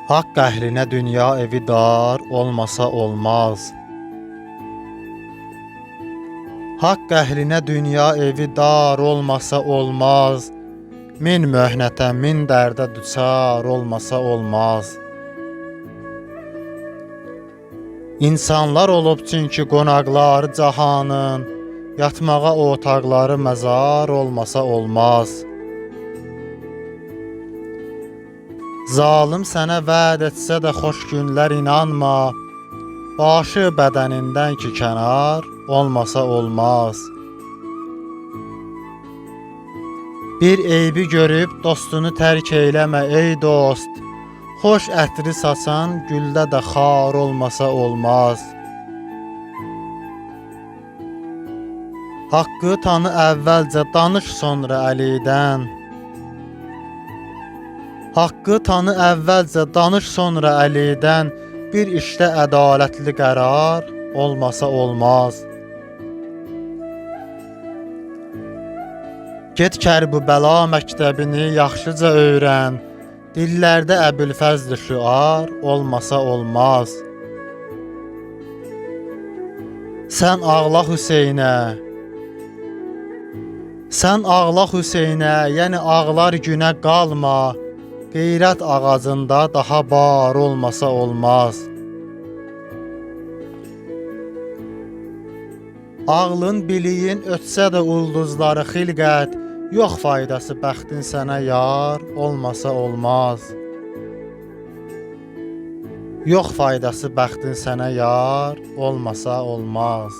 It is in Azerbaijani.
Hak əhlinə dünya evi dar, olmasa olmaz. Hak əhlinə dünya evi dar, olmasa olmaz. Min möhnətə, min dərdə düçar, olmasa olmaz. İnsanlar olub çünki qonaqları cahanın, yatmağa otaqları məzar, olmasa olmaz. Zalim sənə vəd etsə də xoş günlər inanma, başı bədənindən ki kənar, olmasa olmaz. Bir eybi görüb dostunu tərk eyləmə ey dost, xoş ətri saçan güldə də xar, olmasa olmaz. Haqqı tanı əvvəlcə, danış sonra Əlidən. Haqqı tanı əvvəlcə, danış sonra Əlidən. Bir işdə ədalətli qərar, olmasa olmaz. Get Kərbəla məktəbini yaxşıca öyrən. Dillərdə Əbülfəzl şüar, olmasa olmaz. Sən ağla Hüseynə. Sən ağla Hüseynə, yəni ağlar günə qalma. Qeyrət ağacında daha bar, olmasa olmaz. Ağlın biliyin ötsə də ulduzları xilqət, yox faydası bəxtin sənə yar, olmasa olmaz. Yox faydası bəxtin sənə yar, olmasa olmaz.